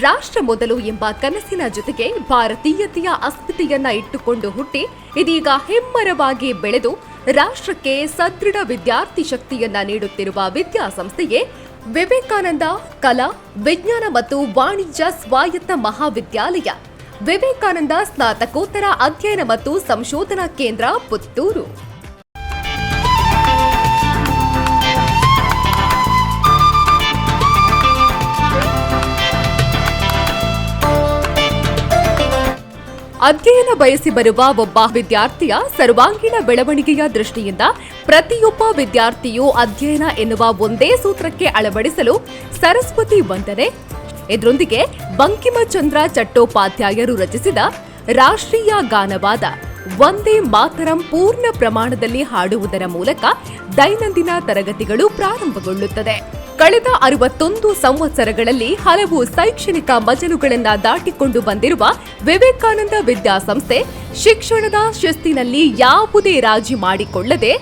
ರಾಷ್ಟ್ರ ಮೊದಲು ಎಂಬ ಕನಸಿನ ಜೊತೆಗೆ ಭಾರತೀಯತೆಯ ಅಸ್ಮಿತೆಯನ್ನ ಇಟ್ಟುಕೊಂಡು ಹುಟ್ಟಿ ಇದೀಗ ಹೆಮ್ಮರವಾಗಿ ಬೆಳೆದು ರಾಷ್ಟ್ರಕ್ಕೆ ಸದೃಢ ವಿದ್ಯಾರ್ಥಿ ಶಕ್ತಿಯನ್ನ ನೀಡುತ್ತಿರುವ ವಿದ್ಯಾಸಂಸ್ಥೆಯೇ ವಿವೇಕಾನಂದ ಕಲಾ ವಿಜ್ಞಾನ ಮತ್ತು ವಾಣಿಜ್ಯ ಸ್ವಾಯತ್ತ ಮಹಾವಿದ್ಯಾಲಯ, ವಿವೇಕಾನಂದ ಸ್ನಾತಕೋತ್ತರ ಅಧ್ಯಯನ ಮತ್ತು ಸಂಶೋಧನಾ ಕೇಂದ್ರ, ಪುತ್ತೂರು. ಅಧ್ಯಯನ ಬಯಸಿ ಬರುವ ಒಬ್ಬ ವಿದ್ಯಾರ್ಥಿಯ ಸರ್ವಾಂಗೀಣ ಬೆಳವಣಿಗೆಯ ದೃಷ್ಟಿಯಿಂದ ಪ್ರತಿಯೊಬ್ಬ ವಿದ್ಯಾರ್ಥಿಯು ಅಧ್ಯಯನ ಎನ್ನುವ ಒಂದೇ ಸೂತ್ರಕ್ಕೆ ಅಳವಡಿಸಲು ಸರಸ್ವತಿ ವಂದನೆ, ಇದರೊಂದಿಗೆ ಬಂಕಿಮಚಂದ್ರ ಚಟ್ಟೋಪಾಧ್ಯಾಯರು ರಚಿಸಿದ ರಾಷ್ಟ್ರೀಯ ಗಾನವಾದ ವಂದೇ ಮಾತರಂ ಪೂರ್ಣ ಪ್ರಮಾಣದಲ್ಲಿ ಹಾಡುವುದರ ಮೂಲಕ ದೈನಂದಿನ ತರಗತಿಗಳು ಪ್ರಾರಂಭಗೊಳ್ಳುತ್ತದೆ. ಕಳೆದ 61 ಸಂವತ್ಸರಗಳಲ್ಲಿ ಹಲವು ಶೈಕ್ಷಣಿಕ ಮಜಲುಗಳನ್ನ ದಾಟಿಕೊಂಡು ಬಂದಿರುವ ವಿವೇಕಾನಂದ ವಿದ್ಯಾಸಂಸ್ಥೆ ಶಿಕ್ಷಣದ ಶಿಸ್ತಿನಲ್ಲಿ ಯಾವುದೇ ರಾಜಿ ಮಾಡಿಕೊಳ್ಳದೆ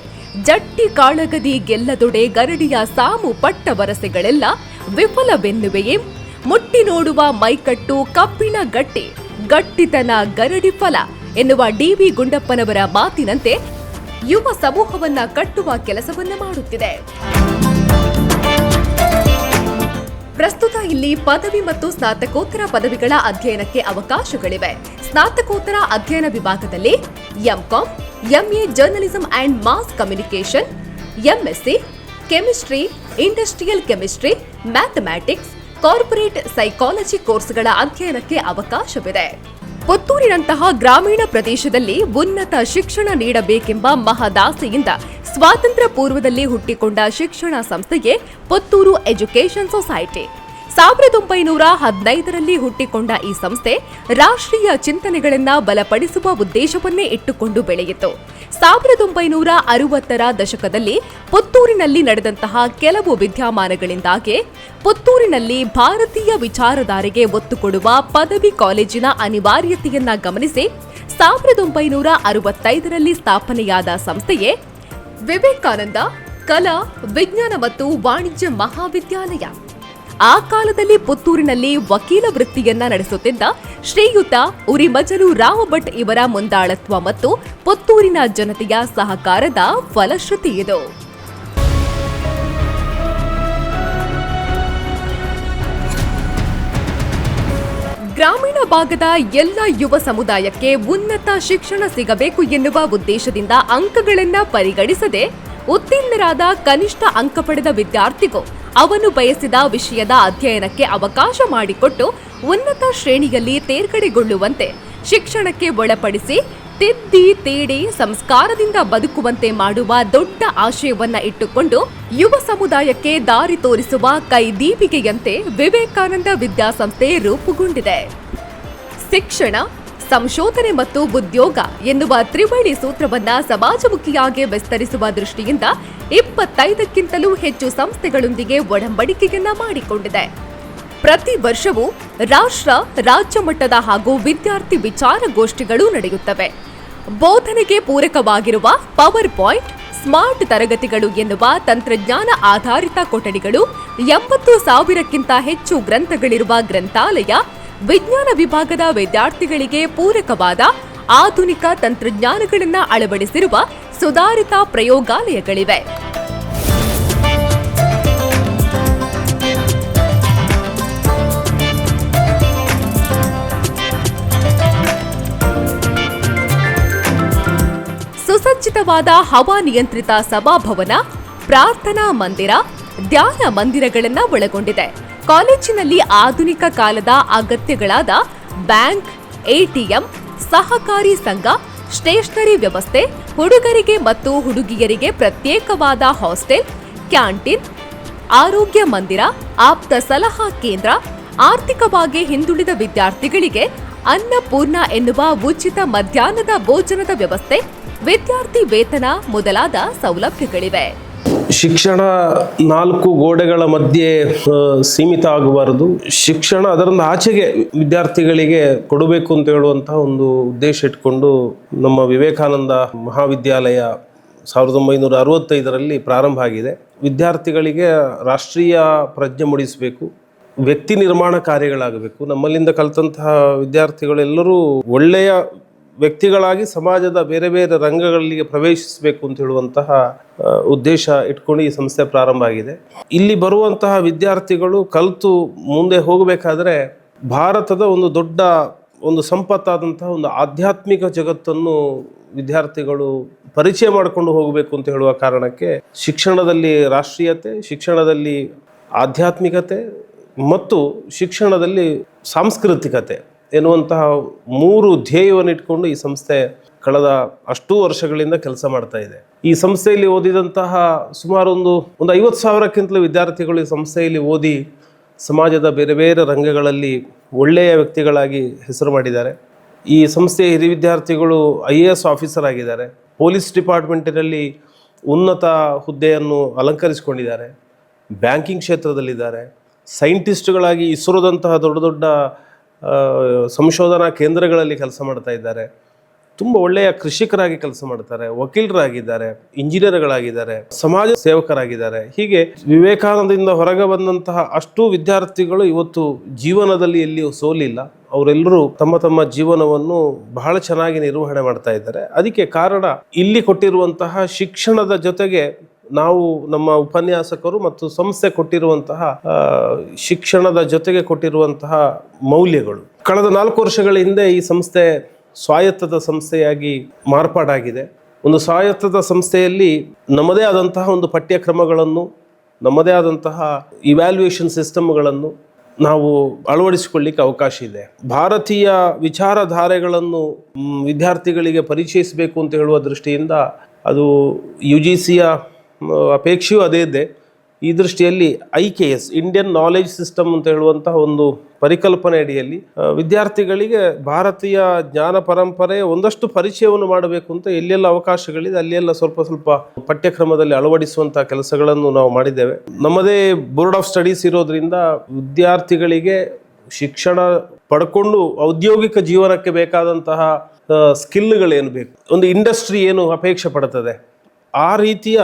ಜಟ್ಟಿ ಕಾಳಗದಿ ಗೆಲ್ಲದೊಡೆ ಗರಡಿಯ ಸಾಮು ಪಟ್ಟ ವರಸೆಗಳೆಲ್ಲ ವಿಫಲವೆನ್ನುವೆಯೇ, ಮುಟ್ಟಿ ನೋಡುವ ಮೈಕಟ್ಟು ಕಬ್ಬಿಣ ಗಟ್ಟಿ, ಗಟ್ಟಿತನ ಗರಡಿ ಫಲ ಎನ್ನುವ ಡಿ.ವಿ. ಗುಂಡಪ್ಪನವರ ಮಾತಿನಂತೆ ಯುವ ಸಮೂಹವನ್ನ ಕಟ್ಟುವ ಕೆಲಸವನ್ನ ಮಾಡುತ್ತಿದೆ. ಪ್ರಸ್ತುತ ಇಲ್ಲಿ ಪದವಿ ಮತ್ತು ಸ್ನಾತಕೋತ್ತರ ಪದವಿಗಳ ಅಧ್ಯಯನಕ್ಕೆ ಅವಕಾಶಗಳಿವೆ. ಸ್ನಾತಕೋತ್ತರ ಅಧ್ಯಯನ ವಿಭಾಗದಲ್ಲಿ MCom, MA journalism and mass communication, MSc chemistry, industrial chemistry, mathematics, corporate psychology ಕೋರ್ಸ್ಗಳ ಅಧ್ಯಯನಕ್ಕೆ ಅವಕಾಶವಿದೆ. ಪುತ್ತೂರಿನಂತಹ ಗ್ರಾಮೀಣ ಪ್ರದೇಶದಲ್ಲಿ ಉನ್ನತ ಶಿಕ್ಷಣ ನೀಡಬೇಕೆಂಬ ಮಹದಾಸೆಯಿಂದ ಸ್ವಾತಂತ್ರ್ಯ ಪೂರ್ವದಲ್ಲಿ ಹುಟ್ಟಿಕೊಂಡ ಶಿಕ್ಷಣ ಸಂಸ್ಥೆಯೇ ಪುತ್ತೂರು ಎಜುಕೇಷನ್ ಸೊಸೈಟಿ. 1915ರಲ್ಲಿ ಹುಟ್ಟಿಕೊಂಡ ಈ ಸಂಸ್ಥೆ ರಾಷ್ಟ್ರೀಯ ಚಿಂತನೆಗಳನ್ನ ಬಲಪಡಿಸುವ ಉದ್ದೇಶವನ್ನೇ ಇಟ್ಟುಕೊಂಡು ಬೆಳೆಯಿತು. 1960ರ ದಶಕದಲ್ಲಿ ಪುತ್ತೂರಿನಲ್ಲಿ ನಡೆದಂತಹ ಕೆಲವು ವಿದ್ಯಮಾನಗಳಿಂದಾಗಿ ಪುತ್ತೂರಿನಲ್ಲಿ ಭಾರತೀಯ ವಿಚಾರಧಾರೆಗೆ ಒತ್ತು ಕೊಡುವ ಪದವಿ ಕಾಲೇಜಿನ ಅನಿವಾರ್ಯತೆಯನ್ನ ಗಮನಿಸಿ 1965ರಲ್ಲಿ ಸ್ಥಾಪನೆಯಾದ ಸಂಸ್ಥೆಯೇ ವಿವೇಕಾನಂದ ಕಲಾ ವಿಜ್ಞಾನ ಮತ್ತು ವಾಣಿಜ್ಯ ಮಹಾವಿದ್ಯಾಲಯ. ಆ ಕಾಲದಲ್ಲಿ ಪುತ್ತೂರಿನಲ್ಲಿ ವಕೀಲ ವೃತ್ತಿಯನ್ನ ನಡೆಸುತ್ತಿದ್ದ ಶ್ರೀಯುತ ಉರಿಮಜಲು ರಾವ್ ಭಟ್ ಇವರ ಮುಂದಾಳತ್ವ ಮತ್ತು ಪುತ್ತೂರಿನ ಜನತೆಯ ಸಹಕಾರದ ಫಲಶ್ರುತಿ ಇದು. ಗ್ರಾಮೀಣ ಭಾಗದ ಎಲ್ಲ ಯುವ ಸಮುದಾಯಕ್ಕೆ ಉನ್ನತ ಶಿಕ್ಷಣ ಸಿಗಬೇಕು ಎನ್ನುವ ಉದ್ದೇಶದಿಂದ ಅಂಕಗಳನ್ನ ಪರಿಗಣಿಸದೆ ಉತ್ತೀರ್ಣರಾದ ಕನಿಷ್ಠ ಅಂಕ ಪಡೆದ ವಿದ್ಯಾರ್ಥಿಗೂ ಅವನು ಬಯಸಿದ ವಿಷಯದ ಅಧ್ಯಯನಕ್ಕೆ ಅವಕಾಶ ಮಾಡಿಕೊಟ್ಟು ಉನ್ನತ ಶ್ರೇಣಿಯಲ್ಲಿ ತೇರ್ಗಡೆಗೊಳ್ಳುವಂತೆ ಶಿಕ್ಷಣಕ್ಕೆ ಒಳಪಡಿಸಿ ತಿದ್ದಿ ತೀಡಿ ಸಂಸ್ಕಾರದಿಂದ ಬದುಕುವಂತೆ ಮಾಡುವ ದೊಡ್ಡ ಆಶಯವನ್ನ ಇಟ್ಟುಕೊಂಡು ಯುವ ಸಮುದಾಯಕ್ಕೆ ದಾರಿ ತೋರಿಸುವ ಕೈದೀಪಿಗೆಯಂತೆ ವಿವೇಕಾನಂದ ವಿದ್ಯಾಸಂಸ್ಥೆ ರೂಪುಗೊಂಡಿದೆ. ಶಿಕ್ಷಣ, ಸಂಶೋಧನೆ ಮತ್ತು ಉದ್ಯೋಗ ಎನ್ನುವ ತ್ರಿವಳಿ ಸೂತ್ರವನ್ನ ಸಮಾಜಮುಖಿಯಾಗಿ ವಿಸ್ತರಿಸುವ ದೃಷ್ಟಿಯಿಂದ 25ಕ್ಕಿಂತಲೂ ಹೆಚ್ಚು ಸಂಸ್ಥೆಗಳೊಂದಿಗೆ ಒಡಂಬಡಿಕೆಯನ್ನ ಮಾಡಿಕೊಂಡಿದೆ. ಪ್ರತಿ ವರ್ಷವೂ ರಾಜ್ಯ ಮಟ್ಟದ ಹಾಗೂ ವಿದ್ಯಾರ್ಥಿ ವಿಚಾರಗೋಷ್ಠಿಗಳು ನಡೆಯುತ್ತವೆ. ಬೋಧನೆಗೆ ಪೂರಕವಾಗಿರುವ ಪವರ್ ಪಾಯಿಂಟ್, ಸ್ಮಾರ್ಟ್ ತರಗತಿಗಳು ಎನ್ನುವ ತಂತ್ರಜ್ಞಾನ ಆಧಾರಿತ ಕೊಠಡಿಗಳು, 80,000ಕ್ಕಿಂತ ಹೆಚ್ಚು ಗ್ರಂಥಗಳಿರುವ ಗ್ರಂಥಾಲಯ, ವಿಜ್ಞಾನ ವಿಭಾಗದ ವಿದ್ಯಾರ್ಥಿಗಳಿಗೆ ಪೂರಕವಾದ ಆಧುನಿಕ ತಂತ್ರಜ್ಞಾನಗಳನ್ನು ಅಳವಡಿಸಿರುವ ಸುಧಾರಿತ ಪ್ರಯೋಗಾಲಯಗಳಿವೆ. ಸುಸಜ್ಜಿತವಾದ ಹವಾನಿಯಂತ್ರಿತ ಸಭಾಭವನ, ಪ್ರಾರ್ಥನಾ ಮಂದಿರ, ಧ್ಯಾನ ಮಂದಿರಗಳನ್ನು ಒಳಗೊಂಡಿದೆ. ಕಾಲೇಜಿನಲ್ಲಿ ಆಧುನಿಕ ಕಾಲದ ಅಗತ್ಯಗಳಾದ ಬ್ಯಾಂಕ್, ಎಟಿಎಂ, ಸಹಕಾರಿ ಸಂಘ, ಸ್ಟೇಷನರಿ ವ್ಯವಸ್ಥೆ, ಹುಡುಗರಿಗೆ ಮತ್ತು ಹುಡುಗಿಯರಿಗೆ ಪ್ರತ್ಯೇಕವಾದ ಹಾಸ್ಟೆಲ್, ಕ್ಯಾಂಟೀನ್, ಆರೋಗ್ಯ ಮಂದಿರ, ಆಪ್ತ ಸಲಹಾ ಕೇಂದ್ರ, ಆರ್ಥಿಕವಾಗಿ ಹಿಂದುಳಿದ ವಿದ್ಯಾರ್ಥಿಗಳಿಗೆ ಅನ್ನಪೂರ್ಣ ಎನ್ನುವ ಉಚಿತ ಮಧ್ಯಾಹ್ನದ ಭೋಜನದ ವ್ಯವಸ್ಥೆ, ವಿದ್ಯಾರ್ಥಿ ವೇತನ ಮೊದಲಾದ ಸೌಲಭ್ಯಗಳಿವೆ. ಶಿಕ್ಷಣ 4 ಗೋಡೆಗಳ ಮಧ್ಯೆ ಸೀಮಿತ ಆಗಬಾರದು. ಶಿಕ್ಷಣ ಅದರಿಂದ ಆಚೆಗೆ ವಿದ್ಯಾರ್ಥಿಗಳಿಗೆ ಕೊಡಬೇಕು ಅಂತ ಹೇಳುವಂತಹ ಒಂದು ಉದ್ದೇಶ ಇಟ್ಕೊಂಡು ನಮ್ಮ ವಿವೇಕಾನಂದ ಮಹಾವಿದ್ಯಾಲಯ 1965ರಲ್ಲಿ ಪ್ರಾರಂಭ ಆಗಿದೆ. ವಿದ್ಯಾರ್ಥಿಗಳಿಗೆ ರಾಷ್ಟ್ರೀಯ ಪ್ರಜ್ಞೆ ಮೂಡಿಸಬೇಕು, ವ್ಯಕ್ತಿ ನಿರ್ಮಾಣ ಕಾರ್ಯಗಳಾಗಬೇಕು. ನಮ್ಮಲ್ಲಿಂದ ಕಲಿತಂತಹ ವಿದ್ಯಾರ್ಥಿಗಳೆಲ್ಲರೂ ಒಳ್ಳೆಯ ವ್ಯಕ್ತಿಗಳಾಗಿ ಸಮಾಜದ ಬೇರೆ ಬೇರೆ ರಂಗಗಳಿಗೆ ಪ್ರವೇಶಿಸಬೇಕು ಅಂತ ಹೇಳುವಂತಹ ಉದ್ದೇಶ ಇಟ್ಕೊಂಡು ಈ ಸಂಸ್ಥೆ ಪ್ರಾರಂಭ ಆಗಿದೆ. ಇಲ್ಲಿ ಬರುವಂತಹ ವಿದ್ಯಾರ್ಥಿಗಳು ಕಲಿತು ಮುಂದೆ ಹೋಗಬೇಕಾದ್ರೆ ಭಾರತದ ಒಂದು ದೊಡ್ಡ ಒಂದು ಸಂಪತ್ತಾದಂತಹ ಒಂದು ಆಧ್ಯಾತ್ಮಿಕ ಜಗತ್ತನ್ನು ವಿದ್ಯಾರ್ಥಿಗಳು ಪರಿಚಯ ಮಾಡಿಕೊಂಡು ಹೋಗಬೇಕು ಅಂತ ಹೇಳುವ ಕಾರಣಕ್ಕೆ ಶಿಕ್ಷಣದಲ್ಲಿ ರಾಷ್ಟ್ರೀಯತೆ, ಶಿಕ್ಷಣದಲ್ಲಿ ಆಧ್ಯಾತ್ಮಿಕತೆ ಮತ್ತು ಶಿಕ್ಷಣದಲ್ಲಿ ಸಾಂಸ್ಕೃತಿಕತೆ ಎನ್ನುವಂತಹ 3 ಧ್ಯೇಯವನ್ನು ಇಟ್ಕೊಂಡು ಈ ಸಂಸ್ಥೆ ಕಳೆದ ಅಷ್ಟೂ ವರ್ಷಗಳಿಂದ ಕೆಲಸ ಮಾಡ್ತಾ ಇದೆ. ಈ ಸಂಸ್ಥೆಯಲ್ಲಿ ಓದಿದಂತಹ ಸುಮಾರು ಒಂದು 50,000ಕ್ಕಿಂತಲೂ ವಿದ್ಯಾರ್ಥಿಗಳು ಈ ಸಂಸ್ಥೆಯಲ್ಲಿ ಓದಿ ಸಮಾಜದ ಬೇರೆ ಬೇರೆ ರಂಗಗಳಲ್ಲಿ ಒಳ್ಳೆಯ ವ್ಯಕ್ತಿಗಳಾಗಿ ಹೆಸರು ಮಾಡಿದ್ದಾರೆ. ಈ ಸಂಸ್ಥೆಯ ಹಿರಿಯ ವಿದ್ಯಾರ್ಥಿಗಳು IAS ಆಫೀಸರ್ ಆಗಿದ್ದಾರೆ, ಪೊಲೀಸ್ ಡಿಪಾರ್ಟ್ಮೆಂಟಿನಲ್ಲಿ ಉನ್ನತ ಹುದ್ದೆಯನ್ನು ಅಲಂಕರಿಸಿಕೊಂಡಿದ್ದಾರೆ, ಬ್ಯಾಂಕಿಂಗ್ ಕ್ಷೇತ್ರದಲ್ಲಿದ್ದಾರೆ, ಸೈಂಟಿಸ್ಟ್ಗಳಾಗಿ ಇಸ್ರೋದಂತಹ ದೊಡ್ಡ ದೊಡ್ಡ ಸಂಶೋಧನಾ ಕೇಂದ್ರಗಳಲ್ಲಿ ಕೆಲಸ ಮಾಡ್ತಾ ಇದ್ದಾರೆ, ತುಂಬ ಒಳ್ಳೆಯ ಕೃಷಿಕರಾಗಿ ಕೆಲಸ ಮಾಡ್ತಾರೆ, ವಕೀಲರಾಗಿದ್ದಾರೆ, ಇಂಜಿನಿಯರ್ಗಳಾಗಿದ್ದಾರೆ, ಸಮಾಜ ಸೇವಕರಾಗಿದ್ದಾರೆ. ಹೀಗೆ ವಿವೇಕಾನಂದದಿಂದ ಹೊರಗೆ ಬಂದಂತಹ ಅಷ್ಟೂ ವಿದ್ಯಾರ್ಥಿಗಳು ಇವತ್ತು ಜೀವನದಲ್ಲಿ ಎಲ್ಲಿಯೂ ಸೋಲಿಲ್ಲ. ಅವರೆಲ್ಲರೂ ತಮ್ಮ ತಮ್ಮ ಜೀವನವನ್ನು ಬಹಳ ಚೆನ್ನಾಗಿ ನಿರ್ವಹಣೆ ಮಾಡ್ತಾ ಇದ್ದಾರೆ. ಅದಕ್ಕೆ ಕಾರಣ ಇಲ್ಲಿ ಕೊಟ್ಟಿರುವಂತಹ ಶಿಕ್ಷಣದ ಜೊತೆಗೆ ನಾವು ನಮ್ಮ ಉಪನ್ಯಾಸಕರು ಮತ್ತು ಸಂಸ್ಥೆ ಕೊಟ್ಟಿರುವಂತಹ ಶಿಕ್ಷಣದ ಜೊತೆಗೆ ಕೊಟ್ಟಿರುವಂತಹ ಮೌಲ್ಯಗಳು. ಕಳೆದ 4 ವರ್ಷಗಳ ಹಿಂದೆ ಈ ಸಂಸ್ಥೆ ಸ್ವಾಯತ್ತದ ಸಂಸ್ಥೆಯಾಗಿ ಮಾರ್ಪಾಡಾಗಿದೆ. ಒಂದು ಸ್ವಾಯತ್ತದ ಸಂಸ್ಥೆಯಲ್ಲಿ ನಮ್ಮದೇ ಆದಂತಹ ಒಂದು ಪಠ್ಯಕ್ರಮಗಳನ್ನು, ನಮ್ಮದೇ ಆದಂತಹ ಇವ್ಯಾಲ್ಯೂಯೇಷನ್ ಸಿಸ್ಟಮ್ಗಳನ್ನು ನಾವು ಅಳವಡಿಸಿಕೊಳ್ಳಿಕ್ಕೆ ಅವಕಾಶ ಇದೆ. ಭಾರತೀಯ ವಿಚಾರಧಾರೆಗಳನ್ನು ವಿದ್ಯಾರ್ಥಿಗಳಿಗೆ ಪರಿಚಯಿಸಬೇಕು ಅಂತ ಹೇಳುವ ದೃಷ್ಟಿಯಿಂದ ಅದು UGCಯ ಅಪೇಕ್ಷೆಯೂ ಅದೇ ಇದೆ. ಈ ದೃಷ್ಟಿಯಲ್ಲಿ IKS ಇಂಡಿಯನ್ ನಾಲೆಜ್ ಸಿಸ್ಟಮ್ ಅಂತ ಹೇಳುವಂತಹ ಒಂದು ಪರಿಕಲ್ಪನೆ ಅಡಿಯಲ್ಲಿ ವಿದ್ಯಾರ್ಥಿಗಳಿಗೆ ಭಾರತೀಯ ಜ್ಞಾನ ಪರಂಪರೆ ಒಂದಷ್ಟು ಪರಿಚಯವನ್ನು ಮಾಡಬೇಕು ಅಂತ ಎಲ್ಲೆಲ್ಲ ಅವಕಾಶಗಳಿದೆ ಅಲ್ಲೆಲ್ಲ ಸ್ವಲ್ಪ ಸ್ವಲ್ಪ ಪಠ್ಯಕ್ರಮದಲ್ಲಿ ಅಳವಡಿಸುವಂತಹ ಕೆಲಸಗಳನ್ನು ನಾವು ಮಾಡಿದ್ದೇವೆ. ನಮ್ಮದೇ ಬೋರ್ಡ್ ಆಫ್ ಸ್ಟಡೀಸ್ ಇರೋದ್ರಿಂದ ವಿದ್ಯಾರ್ಥಿಗಳಿಗೆ ಶಿಕ್ಷಣ ಪಡ್ಕೊಂಡು ಔದ್ಯೋಗಿಕ ಜೀವನಕ್ಕೆ ಬೇಕಾದಂತಹ ಸ್ಕಿಲ್ಗಳೇನು ಬೇಕು, ಒಂದು ಇಂಡಸ್ಟ್ರಿ ಏನು ಅಪೇಕ್ಷೆ ಪಡುತ್ತದೆ, ಆ ರೀತಿಯ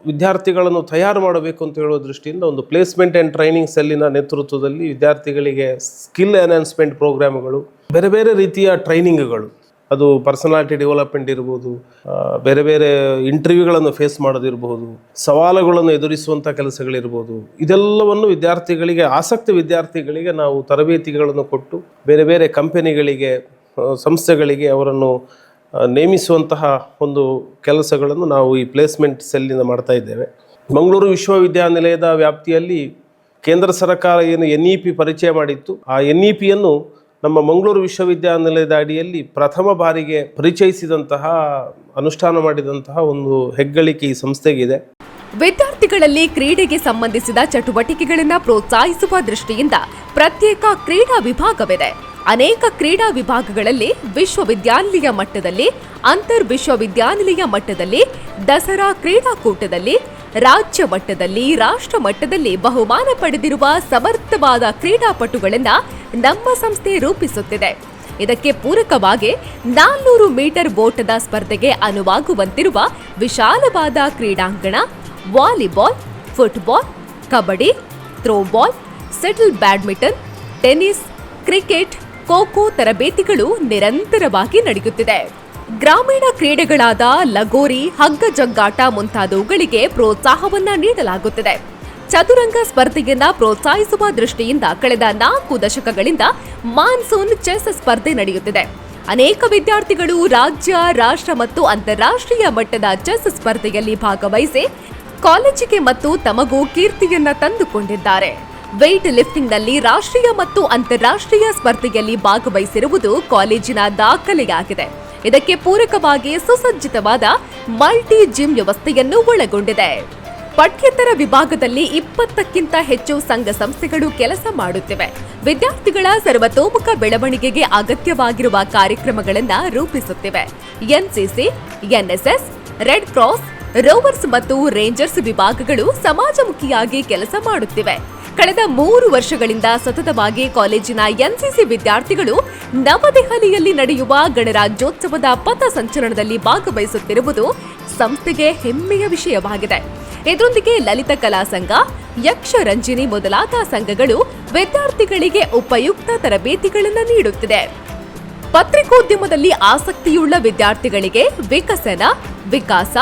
ವಿದ್ಯಾರ್ಥಿಗಳನ್ನು ತಯಾರು ಮಾಡಬೇಕು ಅಂತ ಹೇಳುವ ದೃಷ್ಟಿಯಿಂದ ಒಂದು ಪ್ಲೇಸ್ಮೆಂಟ್ ಆ್ಯಂಡ್ ಟ್ರೈನಿಂಗ್ ಸೆಲ್ಲಿನ ನೇತೃತ್ವದಲ್ಲಿ ವಿದ್ಯಾರ್ಥಿಗಳಿಗೆ ಸ್ಕಿಲ್ ಎನ್ಹಾನ್ಸ್ಮೆಂಟ್ ಪ್ರೋಗ್ರಾಮ್ಗಳು, ಬೇರೆ ಬೇರೆ ರೀತಿಯ ಟ್ರೈನಿಂಗ್ಗಳು, ಅದು ಪರ್ಸನಾಲಿಟಿ ಡೆವಲಪ್ಮೆಂಟ್ ಇರ್ಬೋದು, ಬೇರೆ ಬೇರೆ ಇಂಟರ್ವ್ಯೂಗಳನ್ನು ಫೇಸ್ ಮಾಡೋದಿರ್ಬೋದು, ಸವಾಲುಗಳನ್ನು ಎದುರಿಸುವಂಥ ಕೆಲಸಗಳಿರ್ಬೋದು, ಇದೆಲ್ಲವನ್ನು ವಿದ್ಯಾರ್ಥಿಗಳಿಗೆ, ಆಸಕ್ತ ವಿದ್ಯಾರ್ಥಿಗಳಿಗೆ ನಾವು ತರಬೇತಿಗಳನ್ನು ಕೊಟ್ಟು ಬೇರೆ ಬೇರೆ ಕಂಪನಿಗಳಿಗೆ, ಸಂಸ್ಥೆಗಳಿಗೆ ಅವರನ್ನು ನೇಮಿಸುವಂತಹ ಒಂದು ಕೆಲಸಗಳನ್ನು ನಾವು ಈ ಪ್ಲೇಸ್ಮೆಂಟ್ ಸೆಲ್ಲಿಂದ ಮಾಡ್ತಾ ಇದ್ದೇವೆ. ಮಂಗಳೂರು ವಿಶ್ವವಿದ್ಯಾನಿಲಯದ ವ್ಯಾಪ್ತಿಯಲ್ಲಿ ಕೇಂದ್ರ ಸರ್ಕಾರ ಏನು NEP ಪರಿಚಯ ಮಾಡಿತ್ತು, ಆ NEPಯನ್ನು ನಮ್ಮ ಮಂಗಳೂರು ವಿಶ್ವವಿದ್ಯಾನಿಲಯದ ಅಡಿಯಲ್ಲಿ ಪ್ರಥಮ ಬಾರಿಗೆ ಪರಿಚಯಿಸಿದಂತಹ, ಅನುಷ್ಠಾನ ಮಾಡಿದಂತಹ ಒಂದು ಹೆಗ್ಗಳಿಕೆ ಈ ಸಂಸ್ಥೆಗಿದೆ. ವಿದ್ಯಾರ್ಥಿಗಳಲ್ಲಿ ಕ್ರೀಡೆಗೆ ಸಂಬಂಧಿಸಿದ ಚಟುವಟಿಕೆಗಳನ್ನು ಪ್ರೋತ್ಸಾಹಿಸುವ ದೃಷ್ಟಿಯಿಂದ ಪ್ರತ್ಯೇಕ ಕ್ರೀಡಾ ವಿಭಾಗವಿದೆ. ಅನೇಕ ಕ್ರೀಡಾ ವಿಭಾಗಗಳಲ್ಲಿ ವಿಶ್ವವಿದ್ಯಾನಿಲಯ ಮಟ್ಟದಲ್ಲಿ, ಅಂತರ್ ವಿಶ್ವವಿದ್ಯಾನಿಲಯ ಮಟ್ಟದಲ್ಲಿ, ದಸರಾ ಕ್ರೀಡಾಕೂಟದಲ್ಲಿ, ರಾಜ್ಯ ಮಟ್ಟದಲ್ಲಿ, ರಾಷ್ಟ್ರ ಮಟ್ಟದಲ್ಲಿ ಬಹುಮಾನ ಪಡೆದಿರುವ ಸಮರ್ಥವಾದ ಕ್ರೀಡಾಪಟುಗಳನ್ನು ನಮ್ಮ ಸಂಸ್ಥೆ ರೂಪಿಸುತ್ತಿದೆ. ಇದಕ್ಕೆ ಪೂರಕವಾಗಿ 400 ಮೀಟರ್ ಓಟದ ಸ್ಪರ್ಧೆಗೆ ಅನುವಾಗುವಂತಿರುವ ವಿಶಾಲವಾದ ಕ್ರೀಡಾಂಗಣ, volleyball, football, kabaddi, throwball, shuttle badminton, tennis, cricket, kho kho ತರಬೇತಿಗಳು ನಿರಂತರವಾಗಿ ನಡೆಯುತ್ತಿದೆ. ಗ್ರಾಮೀಣ ಕ್ರೀಡೆಗಳಾದ ಲಗೋರಿ, ಹಗ್ಗ ಜಗ್ಗಾಟ ಮುಂತಾದವುಗಳಿಗೆ ಪ್ರೋತ್ಸಾಹವನ್ನ ನೀಡಲಾಗುತ್ತಿದೆ. ಚದುರಂಗ ಸ್ಪರ್ಧೆಯನ್ನ ಪ್ರೋತ್ಸಾಹಿಸುವ ದೃಷ್ಟಿಯಿಂದ ಕಳೆದ 4 ದಶಕಗಳಿಂದ ಮಾನ್ಸೂನ್ ಚೆಸ್ ಸ್ಪರ್ಧೆ ನಡೆಯುತ್ತಿದೆ. ಅನೇಕ ವಿದ್ಯಾರ್ಥಿಗಳು ರಾಜ್ಯ, ರಾಷ್ಟ್ರ ಮತ್ತು ಅಂತಾರಾಷ್ಟ್ರೀಯ ಮಟ್ಟದ ಚೆಸ್ ಸ್ಪರ್ಧೆಯಲ್ಲಿ ಭಾಗವಹಿಸಿ ಕಾಲೇಜಿಗೆ ಮತ್ತು ತಮಗೂ ಕೀರ್ತಿಯನ್ನ ತಂದುಕೊಂಡಿದ್ದಾರೆ. ವೇಟ್ ಲಿಫ್ಟಿಂಗ್ನಲ್ಲಿ ರಾಷ್ಟ್ರೀಯ ಮತ್ತು ಅಂತಾರಾಷ್ಟ್ರೀಯ ಸ್ಪರ್ಧೆಯಲ್ಲಿ ಭಾಗವಹಿಸಿರುವುದು ಕಾಲೇಜಿನ ದಾಖಲೆಯಾಗಿದೆ. ಇದಕ್ಕೆ ಪೂರಕವಾಗಿ ಸುಸಜ್ಜಿತವಾದ ಮಲ್ಟಿ ಜಿಮ್ ವ್ಯವಸ್ಥೆಯನ್ನು ಒಳಗೊಂಡಿದೆ. ಪಠ್ಯೇತರ ವಿಭಾಗದಲ್ಲಿ 20ಕ್ಕಿಂತ ಹೆಚ್ಚು ಸಂಘ ಸಂಸ್ಥೆಗಳು ಕೆಲಸ ಮಾಡುತ್ತಿವೆ. ವಿದ್ಯಾರ್ಥಿಗಳ ಸರ್ವತೋಮುಖ ಬೆಳವಣಿಗೆಗೆ ಅಗತ್ಯವಾಗಿರುವ ಕಾರ್ಯಕ್ರಮಗಳನ್ನು ರೂಪಿಸುತ್ತಿವೆ. NCC, NSS, red cross, rovers ಮತ್ತು ರೇಂಜರ್ಸ್ ವಿಭಾಗಗಳು ಸಮಾಜಮುಖಿಯಾಗಿ ಕೆಲಸ ಮಾಡುತ್ತಿವೆ. ಕಳೆದ 3 ವರ್ಷಗಳಿಂದ ಸತತವಾಗಿ ಕಾಲೇಜಿನ NCC ವಿದ್ಯಾರ್ಥಿಗಳು ನವದೆಹಲಿಯಲ್ಲಿ ನಡೆಯುವ ಗಣರಾಜ್ಯೋತ್ಸವದ ಪಥ ಸಂಚಲನದಲ್ಲಿ ಭಾಗವಹಿಸುತ್ತಿರುವುದು ಸಂಸ್ಥೆಗೆ ಹೆಮ್ಮೆಯ ವಿಷಯವಾಗಿದೆ. ಇದರೊಂದಿಗೆ ಲಲಿತ ಕಲಾ ಸಂಘ, ಯಕ್ಷರಂಜಿನಿ ಮೊದಲಾದ ಸಂಘಗಳು ವಿದ್ಯಾರ್ಥಿಗಳಿಗೆ ಉಪಯುಕ್ತ ತರಬೇತಿಗಳನ್ನು ನೀಡುತ್ತಿದೆ. ಪತ್ರಿಕೋದ್ಯಮದಲ್ಲಿ ಆಸಕ್ತಿಯುಳ್ಳ ವಿದ್ಯಾರ್ಥಿಗಳಿಗೆ ವಿಕಸನ, ವಿಕಾಸ,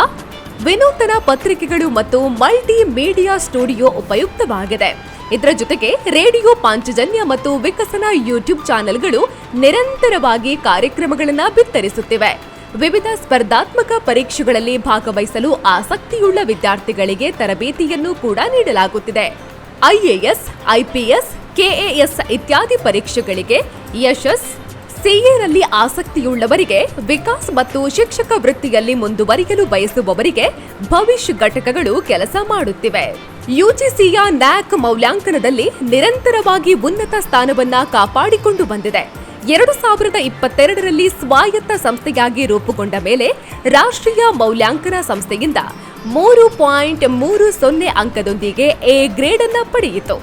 ವಿನೂತನ ಪತ್ರಿಕೆಗಳು ಮತ್ತು ಮಲ್ಟಿ ಮೀಡಿಯಾ ಸ್ಟುಡಿಯೋ ಉಪಯುಕ್ತವಾಗಿದೆ. ಇದರ ಜೊತೆಗೆ ರೇಡಿಯೋ ಪಾಂಚಜನ್ಯ ಮತ್ತು ವಿಕಸನ ಯೂಟ್ಯೂಬ್ ಚಾನೆಲ್ಗಳು ನಿರಂತರವಾಗಿ ಕಾರ್ಯಕ್ರಮಗಳನ್ನು ಬಿತ್ತರಿಸುತ್ತಿವೆ. ವಿವಿಧ ಸ್ಪರ್ಧಾತ್ಮಕ ಪರೀಕ್ಷೆಗಳಲ್ಲಿ ಭಾಗವಹಿಸಲು ಆಸಕ್ತಿಯುಳ್ಳ ವಿದ್ಯಾರ್ಥಿಗಳಿಗೆ ತರಬೇತಿಯನ್ನು ಕೂಡ ನೀಡಲಾಗುತ್ತಿದೆ. ಐಎಎಸ್, ಐಪಿಎಸ್, ಕೆಎಎಸ್ ಇತ್ಯಾದಿ ಪರೀಕ್ಷೆಗಳಿಗೆ ಯಶಸ್, ಸಿಎನಲ್ಲಿ ಆಸಕ್ತಿಯುಳ್ಳವರಿಗೆ ವಿಕಾಸ್ ಮತ್ತು ಶಿಕ್ಷಕ ವೃತ್ತಿಯಲ್ಲಿ ಮುಂದುವರಿಯಲು ಬಯಸುವವರಿಗೆ ಭವಿಷ್ಯ ಘಟಕಗಳು ಕೆಲಸ ಮಾಡುತ್ತಿವೆ. ಯುಜಿಸಿಯ ನ್ಯಾಕ್ ಮೌಲ್ಯಾಂಕನದಲ್ಲಿ ನಿರಂತರವಾಗಿ ಉನ್ನತ ಸ್ಥಾನವನ್ನ ಕಾಪಾಡಿಕೊಂಡು ಬಂದಿದೆ. 2022ರಲ್ಲಿ ಸ್ವಾಯತ್ತ ಸಂಸ್ಥೆಯಾಗಿ ರೂಪುಗೊಂಡ ಮೇಲೆ ರಾಷ್ಟ್ರೀಯ ಮೌಲ್ಯಾಂಕನ ಸಂಸ್ಥೆಯಿಂದ 3.30 ಅಂಕದೊಂದಿಗೆ ಎ ಗ್ರೇಡ್ ಅನ್ನು ಪಡೆಯಿತು.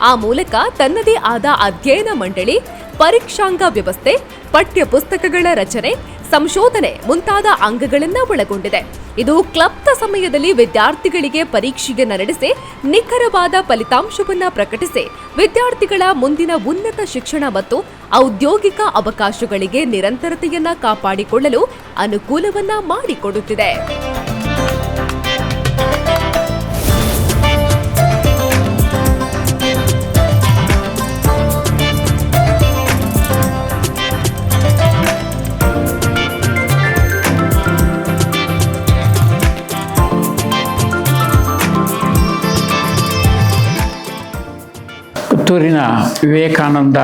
ಆ ಮೂಲಕ ತನ್ನದೇ ಆದ ಅಧ್ಯಯನ ಮಂಡಳಿ, ಪರೀಕ್ಷಾಂಗ ವ್ಯವಸ್ಥೆ, ಪಠ್ಯ ಪುಸ್ತಕಗಳ ರಚನೆ, ಸಂಶೋಧನೆ ಮುಂತಾದ ಅಂಗಗಳನ್ನು ಒಳಗೊಂಡಿದೆ. ಇದು ಕ್ಲಬ್ನ ಸಮಯದಲ್ಲಿ ವಿದ್ಯಾರ್ಥಿಗಳಿಗೆ ಪರೀಕ್ಷೆಯನ್ನು ನಡೆಸಿ ನಿಖರವಾದ ಫಲಿತಾಂಶವನ್ನು ಪ್ರಕಟಿಸಿ ವಿದ್ಯಾರ್ಥಿಗಳ ಮುಂದಿನ ಉನ್ನತ ಶಿಕ್ಷಣ ಮತ್ತು ಔದ್ಯೋಗಿಕ ಅವಕಾಶಗಳಿಗೆ ನಿರಂತರತೆಯನ್ನ ಕಾಪಾಡಿಕೊಳ್ಳಲು ಅನುಕೂಲವನ್ನ ಮಾಡಿಕೊಡುತ್ತಿದೆ. ಪುತ್ತೂರಿನ ವಿವೇಕಾನಂದ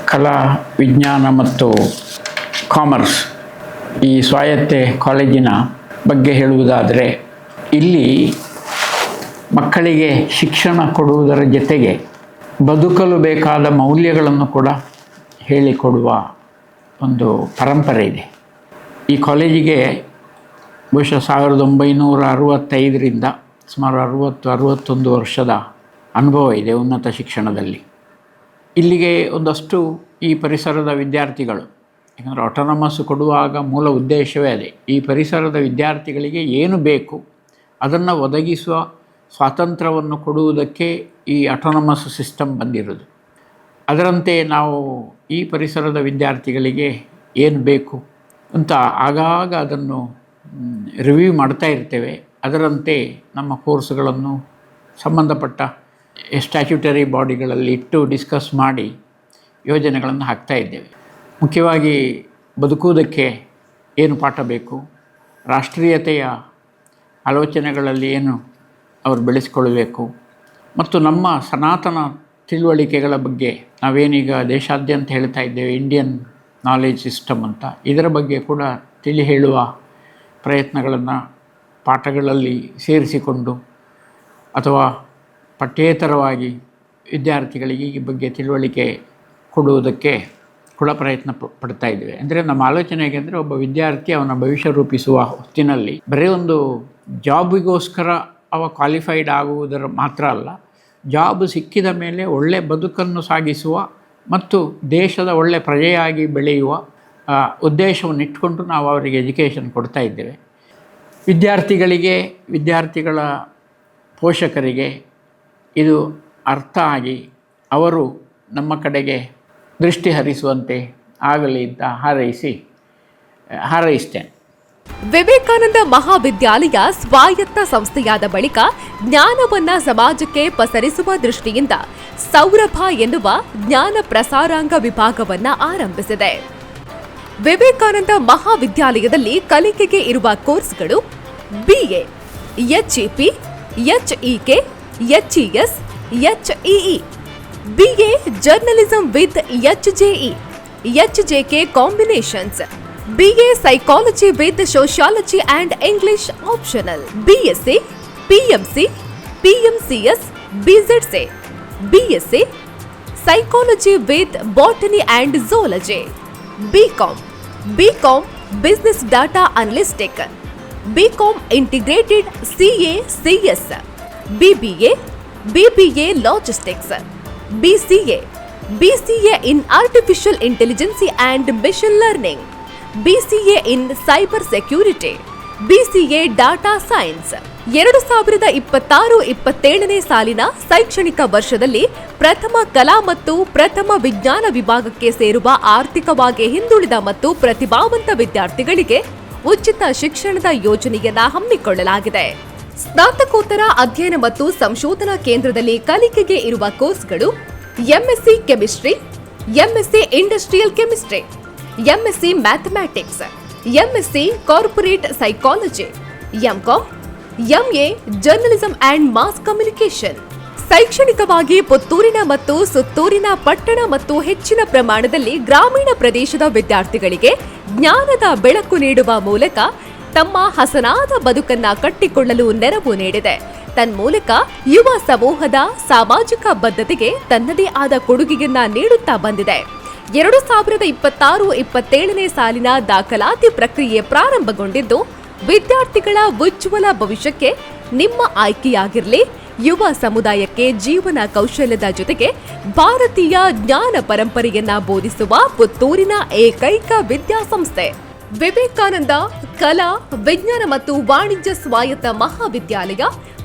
ಕಲಾ, ವಿಜ್ಞಾನ ಮತ್ತು ಕಾಮರ್ಸ್ ಈ ಸ್ವಾಯತ್ತೆ ಕಾಲೇಜಿನ ಬಗ್ಗೆ ಹೇಳುವುದಾದರೆ, ಇಲ್ಲಿ ಮಕ್ಕಳಿಗೆ ಶಿಕ್ಷಣ ಕೊಡುವುದರ ಜೊತೆಗೆ ಬದುಕಲು ಬೇಕಾದ ಮೌಲ್ಯಗಳನ್ನು ಕೂಡ ಹೇಳಿಕೊಡುವ ಒಂದು ಪರಂಪರೆ ಇದೆ. ಈ ಕಾಲೇಜಿಗೆ ಬಹುಶಃ 1965ರಿಂದ ಸುಮಾರು 60-61 ವರ್ಷದ ಅನುಭವ ಇದೆ ಉನ್ನತ ಶಿಕ್ಷಣದಲ್ಲಿ. ಇಲ್ಲಿಗೆ ಒಂದಷ್ಟು ಈ ಪರಿಸರದ ವಿದ್ಯಾರ್ಥಿಗಳು, ಯಾಕಂದರೆ ಆಟೋನಮಸ್ ಕೊಡುವಾಗ ಮೂಲ ಉದ್ದೇಶವೇ ಅದೇ, ಈ ಪರಿಸರದ ವಿದ್ಯಾರ್ಥಿಗಳಿಗೆ ಏನು ಬೇಕು ಅದನ್ನು ಒದಗಿಸುವ ಸ್ವಾತಂತ್ರ್ಯವನ್ನು ಕೊಡುವುದಕ್ಕೆ ಈ ಆಟೋನಮಸ್ ಸಿಸ್ಟಮ್ ಬಂದಿರೋದು. ಅದರಂತೆ ನಾವು ಈ ಪರಿಸರದ ವಿದ್ಯಾರ್ಥಿಗಳಿಗೆ ಏನು ಬೇಕು ಅಂತ ಆಗಾಗ ಅದನ್ನು ರಿವ್ಯೂ ಮಾಡ್ತಾ ಇರ್ತೇವೆ. ಅದರಂತೆ ನಮ್ಮ ಕೋರ್ಸ್ಗಳನ್ನು ಸಂಬಂಧಪಟ್ಟ ಸ್ಟ್ಯಾಚ್ಯುಟರಿ ಬಾಡಿಗಳಲ್ಲಿ ಇಟ್ಟು ಡಿಸ್ಕಸ್ ಮಾಡಿ ಯೋಜನೆಗಳನ್ನು ಹಾಕ್ತಾ ಇದ್ದೇವೆ. ಮುಖ್ಯವಾಗಿ ಬದುಕುವುದಕ್ಕೆ ಏನು ಪಾಠ ಬೇಕು, ರಾಷ್ಟ್ರೀಯತೆಯ ಆಲೋಚನೆಗಳಲ್ಲಿ ಏನು ಅವರು ಬೆಳೆಸಿಕೊಳ್ಳಬೇಕು, ಮತ್ತು ನಮ್ಮ ಸನಾತನ ತಿಳುವಳಿಕೆಗಳ ಬಗ್ಗೆ ನಾವೇನೀಗ ದೇಶಾದ್ಯಂತ ಹೇಳ್ತಾ ಇದ್ದೇವೆ ಇಂಡಿಯನ್ ನಾಲೆಜ್ ಸಿಸ್ಟಮ್ ಅಂತ, ಇದರ ಬಗ್ಗೆ ಕೂಡ ತಿಳಿ ಹೇಳುವ ಪ್ರಯತ್ನಗಳನ್ನು ಪಾಠಗಳಲ್ಲಿ ಸೇರಿಸಿಕೊಂಡು ಅಥವಾ ಪಠ್ಯೇತರವಾಗಿ ವಿದ್ಯಾರ್ಥಿಗಳಿಗೆ ಈ ಬಗ್ಗೆ ತಿಳುವಳಿಕೆ ಕೊಡುವುದಕ್ಕೆ ಕೂಡ ಪ್ರಯತ್ನ ಪಡ್ತಾ ಇದ್ದೇವೆ. ಅಂದರೆ ನಮ್ಮ ಆಲೋಚನೆ ಹೇಗೆಂದರೆ, ಒಬ್ಬ ವಿದ್ಯಾರ್ಥಿ ಅವನ ಭವಿಷ್ಯ ರೂಪಿಸುವ ಹೊತ್ತಿನಲ್ಲಿ ಬರೀ ಒಂದು ಜಾಬಿಗೋಸ್ಕರ ಅವ ಕ್ವಾಲಿಫೈಡ್ ಆಗುವುದರ ಮಾತ್ರ ಅಲ್ಲ, ಜಾಬ್ ಸಿಕ್ಕಿದ ಮೇಲೆ ಒಳ್ಳೆಯ ಬದುಕನ್ನು ಸಾಗಿಸುವ ಮತ್ತು ದೇಶದ ಒಳ್ಳೆಯ ಪ್ರಜೆಯಾಗಿ ಬೆಳೆಯುವ ಉದ್ದೇಶವನ್ನು ಇಟ್ಕೊಂಡು ನಾವು ಅವರಿಗೆ ಎಜುಕೇಷನ್ ಕೊಡ್ತಾ ಇದ್ದೇವೆ. ವಿದ್ಯಾರ್ಥಿಗಳಿಗೆ, ವಿದ್ಯಾರ್ಥಿಗಳ ಪೋಷಕರಿಗೆ ಇದು ಅರ್ಥ ಆಗಿ ಅವರು ನಮ್ಮ ಕಡೆಗೆ ದೃಷ್ಟಿ ಹರಿಸುವಂತೆ ಆಗಲಿ ಅಂತ ಹಾರೈಸ್ತೇನೆ. ವಿವೇಕಾನಂದ ಮಹಾವಿದ್ಯಾಲಯ ಸ್ವಾಯತ್ತ ಸಂಸ್ಥೆಯಾದ ಬಳಿಕ ಜ್ಞಾನವನ್ನ ಸಮಾಜಕ್ಕೆ ಪಸರಿಸುವ ದೃಷ್ಟಿಯಿಂದ ಸೌರಭ ಎನ್ನುವ ಜ್ಞಾನ ಪ್ರಸಾರಾಂಗ ವಿಭಾಗವನ್ನ ಆರಂಭಿಸಿದೆ. ವಿವೇಕಾನಂದ ಮಹಾವಿದ್ಯಾಲಯದಲ್ಲಿ ಕಲಿಕೆಗೆ ಇರುವ ಕೋರ್ಸ್ಗಳು BA, HEP, HEK, HES, HEE, BA Journalism with HJE, HJK combinations, BA Psychology with Sociology and English optional, BSc, PMC, PMCS, BZC, BSc Psychology with Botany and Zoology, BCom Business Data Analytic, BCom Integrated CA CS, BBA Logistics, BCA in Artificial Intelligence and Machine Learning, BCA in Cyber Security, BCA data science. 2026-27ನೇ ಸಾಲಿನ ಶೈಕ್ಷಣಿಕ ವರ್ಷದಲ್ಲಿ ಪ್ರಥಮ ಕಲಾ ಮತ್ತು ಪ್ರಥಮ ವಿಜ್ಞಾನ ವಿಭಾಗಕ್ಕೆ ಸೇರುವ ಆರ್ಥಿಕವಾಗಿ ಹಿಂದುಳಿದ ಮತ್ತು ಪ್ರತಿಭಾವಂತ ವಿದ್ಯಾರ್ಥಿಗಳಿಗೆ ಉಚಿತ ಶಿಕ್ಷಣದ ಯೋಜನೆಯನ್ನ ಹಮ್ಮಿಕೊಳ್ಳಲಾಗಿದೆ. ಸ್ನಾತಕೋತ್ತರ ಅಧ್ಯಯನ ಮತ್ತು ಸಂಶೋಧನಾ ಕೇಂದ್ರದಲ್ಲಿ ಕಲಿಕೆಗೆ ಇರುವ ಕೋರ್ಸ್ಗಳು MSc chemistry, MSc industrial chemistry, MSc mathematics, MSc corporate psychology, MCom, MA journalism and mass communication. ಶೈಕ್ಷಣಿಕವಾಗಿ ಪುತ್ತೂರಿನ ಮತ್ತು ಸುತ್ತೂರಿನ ಪಟ್ಟಣ ಮತ್ತು ಹೆಚ್ಚಿನ ಪ್ರಮಾಣದಲ್ಲಿ ಗ್ರಾಮೀಣ ಪ್ರದೇಶದ ವಿದ್ಯಾರ್ಥಿಗಳಿಗೆ ಜ್ಞಾನದ ಬೆಳಕು ನೀಡುವ ಮೂಲಕ ತಮ್ಮ ಹಸನಾದ ಬದುಕನ್ನ ಕಟ್ಟಿಕೊಳ್ಳಲು ನೆರವು ನೀಡಿದೆ. ತನ್ಮೂಲಕ ಯುವ ಸಮೂಹದ ಸಾಮಾಜಿಕ ಬದ್ಧತೆಗೆ ತನ್ನದೇ ಆದ ಕೊಡುಗೆಯನ್ನ ನೀಡುತ್ತಾ ಬಂದಿದೆ. 2026-27ನೇ ಸಾಲಿನ ದಾಖಲಾತಿ ಪ್ರಕ್ರಿಯೆ ಪ್ರಾರಂಭಗೊಂಡಿದ್ದು, ವಿದ್ಯಾರ್ಥಿಗಳ ಉಜ್ವಲ ಭವಿಷ್ಯಕ್ಕೆ ನಿಮ್ಮ ಆಯ್ಕೆಯಾಗಿರಲಿ. ಯುವ ಸಮುದಾಯಕ್ಕೆ ಜೀವನ ಕೌಶಲ್ಯದ ಜೊತೆಗೆ ಭಾರತೀಯ ಜ್ಞಾನ ಪರಂಪರೆಯನ್ನ ಬೋಧಿಸುವ ಪುತ್ತೂರಿನ ಏಕೈಕ ವಿದ್ಯಾಸಂಸ್ಥೆ ವಿವೇಕಾನಂದ ಕಲಾ, ವಿಜ್ಞಾನ ಮತ್ತು ವಾಣಿಜ್ಯ ಸ್ವಾಯತ್ತ ಮಹಾವಿದ್ಯಾಲಯ,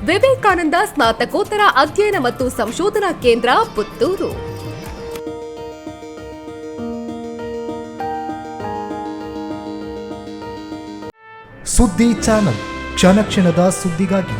ವಿವೇಕಾನಂದ ಸ್ನಾತಕೋತ್ತರ ಅಧ್ಯಯನ ಮತ್ತು ಸಂಶೋಧನಾ ಕೇಂದ್ರ, ಪುತ್ತೂರು. ಸುದ್ದಿ ಚಾನಲ್, ಕ್ಷಣ ಕ್ಷಣದ ಸುದ್ದಿಗಾಗಿ.